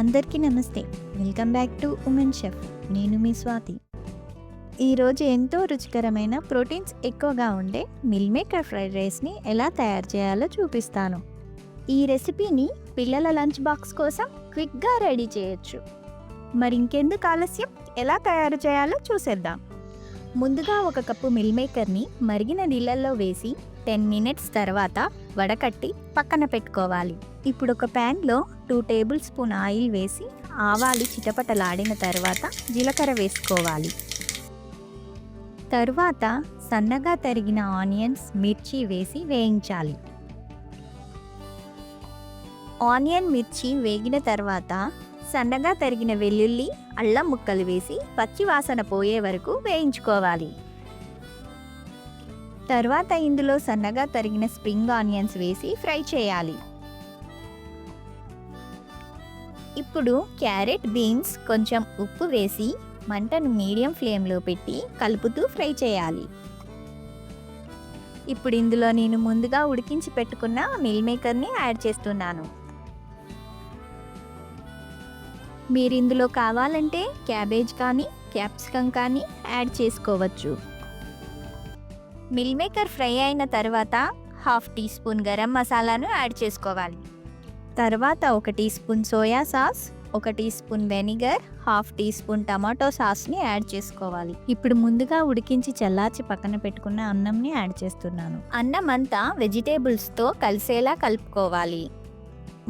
అందరికీ నమస్తే. Welcome back to women chef. నేను మీ స్వాతి. ఈరోజు ఎంతో రుచికరమైన ప్రోటీన్స్ ఎక్కువగా ఉండే మిల్ మేకర్ ఫ్రైడ్ రైస్ని ఎలా తయారు చేయాలో చూపిస్తాను. ఈ రెసిపీని పిల్లల లంచ్ బాక్స్ కోసం క్విక్గా రెడీ చేయొచ్చు. మరి ఇంకెందుకు ఆలస్యం, ఎలా తయారు చేయాలో చూసేద్దాం. ముందుగా ఒక కప్పు మిల్ మేకర్ని మరిగిన నీళ్ళల్లో వేసి 10 మినిట్స్ తర్వాత వడకట్టి పక్కన పెట్టుకోవాలి. ఇప్పుడు ఒక ప్యాన్లో 2 టేబుల్ స్పూన్ ఆయిల్ వేసి ఆవాలు చిటపటలాడిన తర్వాత జీలకర్ర వేసుకోవాలి. తరువాత సన్నగా తరిగిన ఆనియన్స్, మిర్చి వేసి వేయించాలి. ఆనియన్, మిర్చి వేగిన తర్వాత సన్నగా తరిగిన వెల్లుల్లి, అల్లం ముక్కలు వేసి పచ్చి వాసన పోయే వరకు వేయించుకోవాలి. తర్వాత ఇందులో సన్నగా తరిగిన స్ప్రింగ్ ఆనియన్స్ వేసి ఫ్రై చేయాలి. ఇప్పుడు క్యారెట్, బీన్స్, కొంచెం ఉప్పు వేసి మంటను మీడియం ఫ్లేమ్లో పెట్టి కలుపుతూ ఫ్రై చేయాలి. ఇప్పుడు ఇందులో నేను ముందుగా ఉడికించి పెట్టుకున్న మిల్ మేకర్ని యాడ్ చేస్తున్నాను. మీరు ఇందులో కావాలంటే క్యాబేజ్ కానీ క్యాప్సికమ్ కానీ యాడ్ చేసుకోవచ్చు. మిల్ మేకర్ ఫ్రై అయిన తర్వాత 1/2 టీ స్పూన్ గరం మసాలాను యాడ్ చేసుకోవాలి. తర్వాత 1 teaspoon soya sauce, 1 teaspoon vinegar, 1/2 teaspoon tomato సాస్ని యాడ్ చేసుకోవాలి. ఇప్పుడు ముందుగా ఉడికించి చల్లార్చి పక్కన పెట్టుకున్న అన్నంని యాడ్ చేస్తున్నాను. అన్నం అంతా వెజిటేబుల్స్తో కలిసేలా కలుపుకోవాలి.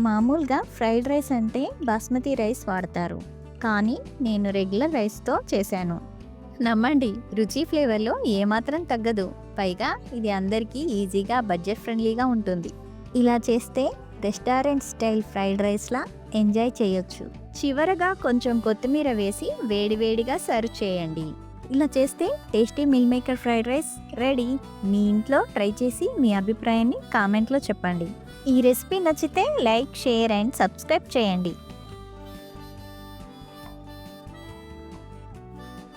మామూలుగా ఫ్రైడ్ రైస్ అంటే బాస్మతి రైస్ వాడతారు, కానీ నేను రెగ్యులర్ రైస్తో చేశాను. నమ్మండి, రుచి ఫ్లేవర్లో ఏమాత్రం తగ్గదు. పైగా ఇది అందరికీ ఈజీగా బడ్జెట్ ఫ్రెండ్లీగా ఉంటుంది. ఇలా చేస్తే రెస్టారెంట్ స్టైల్ ఫ్రైడ్ రైస్లా ఎంజాయ్ చేయొచ్చు. చివరగా కొంచెం కొత్తిమీర వేసి వేడివేడిగా సర్వ్ చేయండి. ఇలా చేస్తే tasty meal maker fried rice ready. మీ ఇంట్లో ట్రై చేసి మీ అభిప్రాయాన్ని కామెంట్లో చెప్పండి. ఈ రెసిపీ నచ్చితే లైక్, షేర్ అండ్ సబ్స్క్రైబ్ చేయండి.